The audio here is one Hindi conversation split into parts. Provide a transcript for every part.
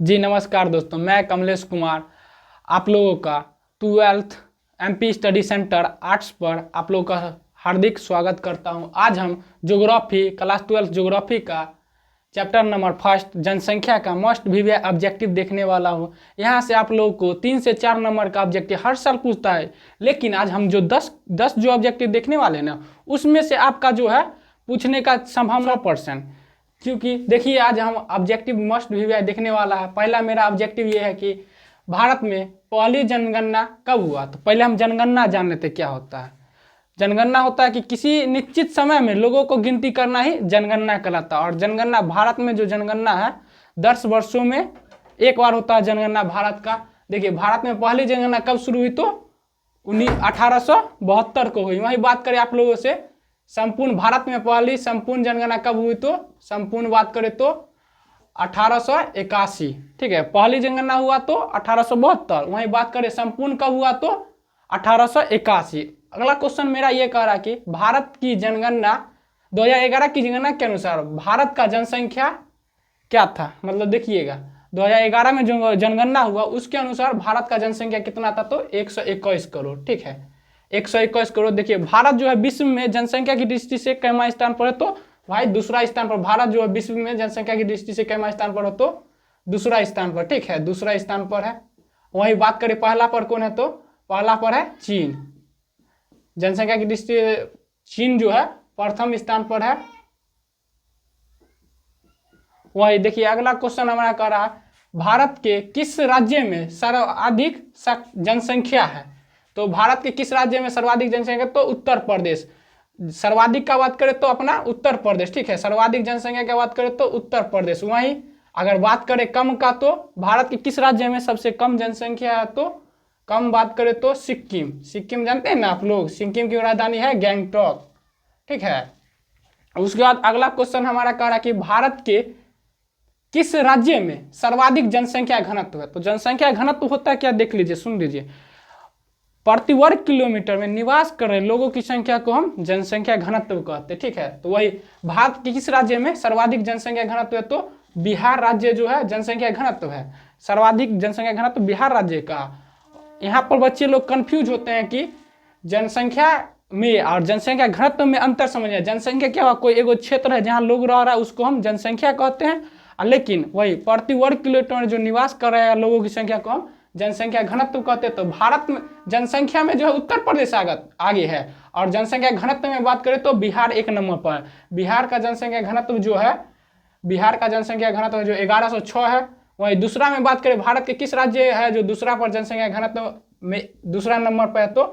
जी नमस्कार दोस्तों, मैं कमलेश कुमार आप लोगों का 12th MP study centre arts पर आप लोगों का हार्दिक स्वागत करता हूं। आज हम ज्योग्राफी क्लास 12 ज्योग्राफी का चैप्टर नंबर फर्स्ट जनसंख्या का मस्ट भी ऑब्जेक्टिव देखने वाला हूं। यहां से आप लोगों को 3 से 4 नंबर का ऑब्जेक्टिव हर साल पूछता है, लेकिन आज हम जो 10 जो ऑब्जेक्टिव देखने वाले हैं ना, उसमें से आपका जो है पूछने का संभावना 100%। क्योंकि देखिए आज हम ऑब्जेक्टिव मस्ट भी देखने वाला है। पहला मेरा ऑब्जेक्टिव ये है कि भारत में पहली जनगणना कब हुआ। तो पहले हम जनगणना जान लेते क्या होता है। जनगणना होता है कि किसी निश्चित समय में लोगों को गिनती करना ही जनगणना कहलाता है। और जनगणना भारत में जो जनगणना है 10 वर्षों में एक बार होता है जनगणना भारत का। देखिए भारत में पहली जनगणना कब शुरू हुई तो 1872 को हुई। वही बात करें आप लोगों से संपूर्ण भारत में पहली संपूर्ण जनगणना कब हुई तो संपूर्ण बात करें तो 1881। ठीक है, पहली जनगणना हुआ तो 1872। वही बात करें संपूर्ण कब हुआ तो 1881। अगला क्वेश्चन मेरा ये कह रहा है कि भारत की जनगणना 2011 की जनगणना के अनुसार भारत का जनसंख्या क्या था। मतलब देखिएगा 2011 में जो जनगणना हुआ उसके अनुसार भारत का जनसंख्या कितना था तो 121 करोड़। ठीक है, 121 करोड़। देखिए भारत जो है विश्व में जनसंख्या की दृष्टि से कैमा स्थान पर है तो भाई दूसरा स्थान पर। भारत जो है विश्व में जनसंख्या की दृष्टि से कैमा स्थान पर हो तो दूसरा स्थान पर। ठीक है, दूसरा स्थान पर है। वही बात करें पहला पर कौन है तो पहला पर है चीन। जनसंख्या की दृष्टि से चीन जो है प्रथम स्थान पर है। वही देखिए अगला क्वेश्चन हमारा कह रहा है भारत के किस राज्य में सर्वाधिक जनसंख्या है। तो भारत के किस राज्य में सर्वाधिक जनसंख्या तो उत्तर प्रदेश। सर्वाधिक का बात करें तो अपना उत्तर प्रदेश। ठीक है, सर्वाधिक जनसंख्या की बात करें तो उत्तर प्रदेश। वहीं अगर बात करें कम का तो भारत के किस राज्य में सबसे कम जनसंख्या है तो कम बात करें तो सिक्किम। सिक्किम जानते हैं ना आप लोग, सिक्किम की राजधानी है गैंगटॉक। ठीक है, उसके बाद अगला क्वेश्चन हमारा कह रहा है कि भारत के किस राज्य में सर्वाधिक जनसंख्या घनत्व है। तो जनसंख्या घनत्व होता है क्या देख लीजिए, सुन लीजिए। प्रति वर्ग किलोमीटर में निवास कर रहे लोगों की संख्या को हम जनसंख्या घनत्व कहते हैं। ठीक है, तो वही भारत के किस राज्य में सर्वाधिक जनसंख्या घनत्व है तो बिहार राज्य जो है जनसंख्या घनत्व है। सर्वाधिक जनसंख्या घनत्व बिहार राज्य का। यहाँ पर बच्चे लोग कंफ्यूज होते हैं कि जनसंख्या में और जनसंख्या घनत्व में अंतर समझिए। जनसंख्या क्या हुआ, कोई एगो क्षेत्र है जहाँ लोग रह रहा है उसको हम जनसंख्या कहते हैं, लेकिन वही प्रति वर्ग किलोमीटर में जो निवास कर रहे हैं लोगों की संख्या को हम जनसंख्या घनत्व कहते हैं। तो भारत में जनसंख्या में जो है उत्तर प्रदेश आगे है, और जनसंख्या घनत्व में बात करें तो बिहार 1 नंबर पर। बिहार का जनसंख्या घनत्व जो है, बिहार का जनसंख्या घनत्व जो 1106 है। वही दूसरा में बात करें भारत के किस राज्य है जो दूसरा पर जनसंख्या घनत्व में दूसरा नंबर पर है तो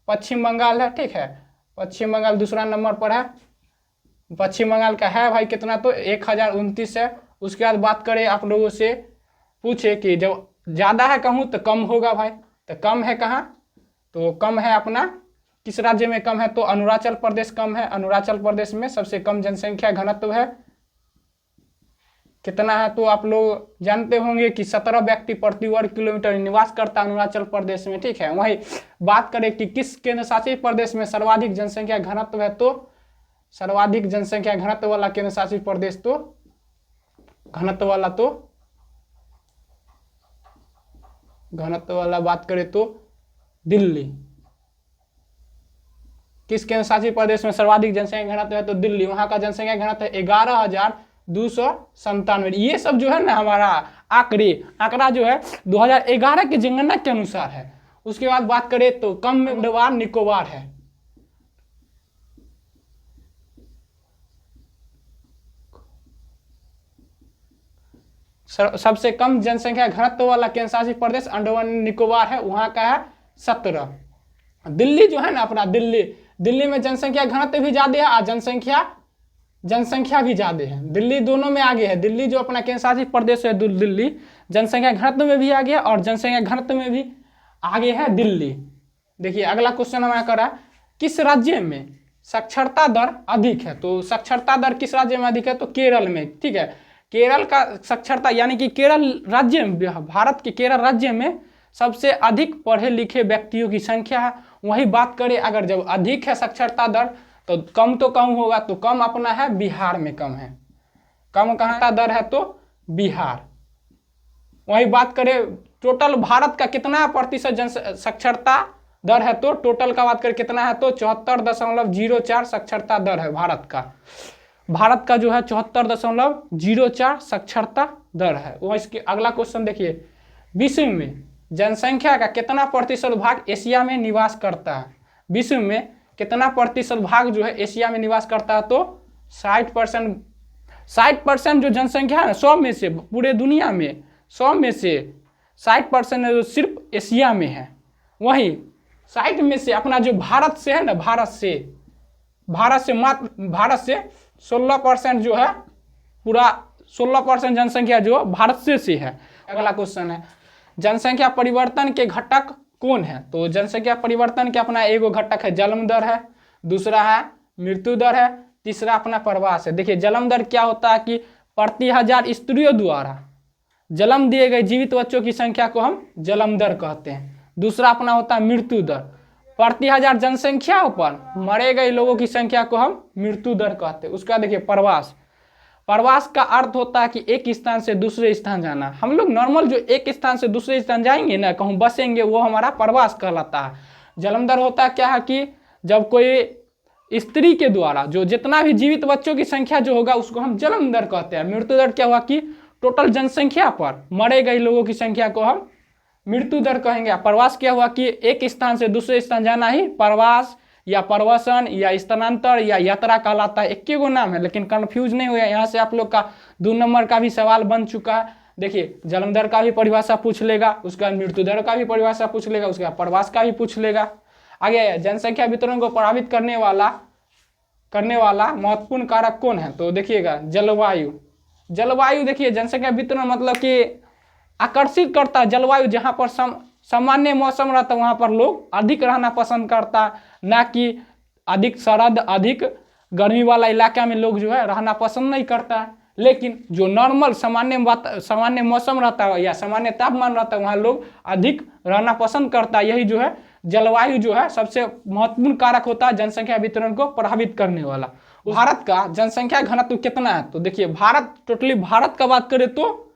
पश्चिम बंगाल है। ठीक है, पश्चिम बंगाल दूसरा नंबर पर है। पश्चिम बंगाल का है भाई कितना तो 1029 है। उसके बाद बात करें आप लोगों से पूछे कि जब ज़्यादा है कहूँ तो कम होगा भाई, तो कम है कहाँ तो कम है अपना किस राज्य में कम है तो अरुणाचल प्रदेश कम है। अरुणाचल प्रदेश में सबसे कम जनसंख्या घनत्व है। कितना है तो आप लोग जानते होंगे कि 17 व्यक्ति प्रति वर्ग किलोमीटर निवास करता है अरुणाचल प्रदेश में। ठीक है, वही बात करें कि किस केंद्र शासित प्रदेश में सर्वाधिक जनसंख्या घनत्व है तो सर्वाधिक जनसंख्या घनत्व वाला केंद्र शासित प्रदेश तो घनत्व वाला बात करें तो दिल्ली। किस केंद्र शासित प्रदेश में सर्वाधिक जनसंख्या घनत्व है तो दिल्ली। वहां का जनसंख्या घनत्व 11,297। ये सब जो है ना हमारा आंकड़ा जो है 2011 की जनगणना के अनुसार है। उसके बाद बात करें तो कम निकोबार है। सबसे कम जनसंख्या घनत्व वाला केंद्र शासित प्रदेश अंडमान निकोबार है, वहां का है 17। दिल्ली जो है ना अपना दिल्ली में जनसंख्या घनत्व भी ज्यादा है और जनसंख्या भी ज्यादा है। दिल्ली दोनों में आगे है। दिल्ली जो अपना केंद्र शासित प्रदेश है दिल्ली जनसंख्या घनत्व में भी आगे है और जनसंख्या घनत्व में भी आगे है दिल्ली। देखिए अगला क्वेश्चन हमारा कर रहा है किस राज्य में साक्षरता दर अधिक है। तो साक्षरता दर किस राज्य में अधिक है तो केरल में। ठीक है, केरल का साक्षरता यानी कि केरल राज्य में, भारत के केरल राज्य में सबसे अधिक पढ़े लिखे व्यक्तियों की संख्या है। वही बात करें अगर जब अधिक है साक्षरता दर तो कम होगा, तो कम अपना है बिहार में कम है। कम कहाँ का दर है तो बिहार। वही बात करें टोटल भारत का कितना प्रतिशत जन साक्षरता दर है, तो टोटल का बात करें कितना है तो 74.04 साक्षरता दर है भारत का। भारत का जो है 74.04 साक्षरता दर है। वो इसके अगला क्वेश्चन देखिए, विश्व में जनसंख्या का कितना प्रतिशत भाग एशिया में निवास करता है? विश्व में कितना प्रतिशत भाग जो है एशिया में निवास करता है? तो 60%। 60% जो जनसंख्या है 100 में से, पूरे दुनिया में 100 में से 60% है जो सिर्फ एशिया में है। वहीं 60 में से अपना जो भारत से है ना, भारत से 16% जो है, पूरा 16% जनसंख्या जो भारत से है। अगला क्वेश्चन है, जनसंख्या परिवर्तन के घटक कौन है? तो जनसंख्या परिवर्तन के अपना एगो घटक है जन्म दर है, दूसरा है मृत्यु दर है, तीसरा अपना प्रवास है। देखिए जन्म दर क्या होता है कि प्रति 1000 स्त्रियों द्वारा जन्म दिए गए जीवित बच्चों की संख्या को हम जन्म दर कहते हैं। दूसरा अपना होता है मृत्यु दर, प्रति 1000 जनसंख्या पर मरे गए लोगों की संख्या को हम मृत्यु दर कहते हैं। उसका देखिए प्रवास, प्रवास का अर्थ होता है कि एक स्थान से दूसरे स्थान जाना। हम लोग नॉर्मल जो एक स्थान से दूसरे स्थान जाएंगे ना, कहूँ बसेंगे, वो हमारा प्रवास कहलाता है। जन्म दर होता क्या है कि जब कोई स्त्री के द्वारा जो जितना भी जीवित बच्चों की संख्या जो होगा उसको हम जन्म दर कहते हैं। मृत्यु दर क्या हुआ कि टोटल जनसंख्या पर मरे गए लोगों की संख्या को हम मृत्यु दर कहेंगे। प्रवास क्या हुआ कि एक स्थान से दूसरे स्थान जाना ही प्रवास या प्रवासन या स्थानांतर या यात्रा कहलाता है। एक गो नाम है, लेकिन कंफ्यूज नहीं हुआ। यहाँ से आप लोग का 2 नंबर का भी सवाल बन चुका है। देखिए जन्म दर का भी परिभाषा पूछ लेगा, उसका मृत्यु दर का भी परिभाषा पूछ लेगा, उसका प्रवास का भी पूछ लेगा। आगे जनसंख्या वितरण को प्रभावित करने वाला महत्वपूर्ण कारक कौन है? तो देखिएगा जलवायु। जलवायु देखिए जनसंख्या वितरण मतलब कि आकर्षित करता है जलवायु। जहाँ पर सामान्य मौसम रहता है वहाँ पर लोग अधिक रहना पसंद करता, ना कि अधिक सरद अधिक गर्मी वाला इलाका में लोग जो है रहना पसंद नहीं करता है। लेकिन जो नॉर्मल सामान्य मौसम रहता है या सामान्य तापमान रहता है वहाँ लोग अधिक रहना पसंद करता है। यही जो है जलवायु जो है सबसे महत्वपूर्ण कारक होता है जनसंख्या वितरण को प्रभावित करने वाला। भारत का जनसंख्या घनत्व कितना है? तो देखिए टोटली भारत का बात करें तो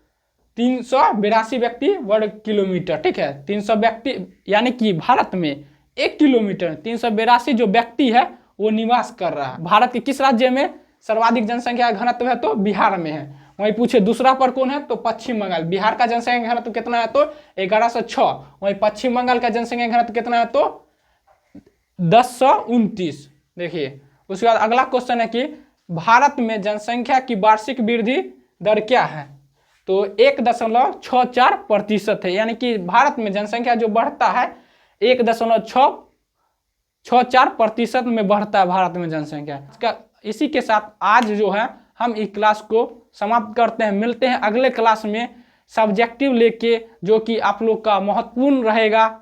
382 व्यक्ति वर्ग किलोमीटर, ठीक है। 300 व्यक्ति यानी कि भारत में 1 किलोमीटर 382 जो व्यक्ति है वो निवास कर रहा है। भारत के किस राज्य में सर्वाधिक जनसंख्या घनत्व है? तो बिहार में है। वहीं पूछे दूसरा पर कौन है? तो पश्चिम बंगाल। बिहार का जनसंख्या घनत्व कितना है? तो 1106। वहीं पश्चिम बंगाल का जनसंख्या घनत्व कितना है? तो 1029। देखिए उसके बाद अगला क्वेश्चन है कि भारत में जनसंख्या की वार्षिक वृद्धि दर क्या है? तो 1.64% है। यानी कि भारत में जनसंख्या जो बढ़ता है 1.64% में बढ़ता है भारत में जनसंख्या। इसी के साथ आज जो है हम इस क्लास को समाप्त करते हैं। मिलते हैं अगले क्लास में सब्जेक्टिव लेके, जो कि आप लोग का महत्वपूर्ण रहेगा।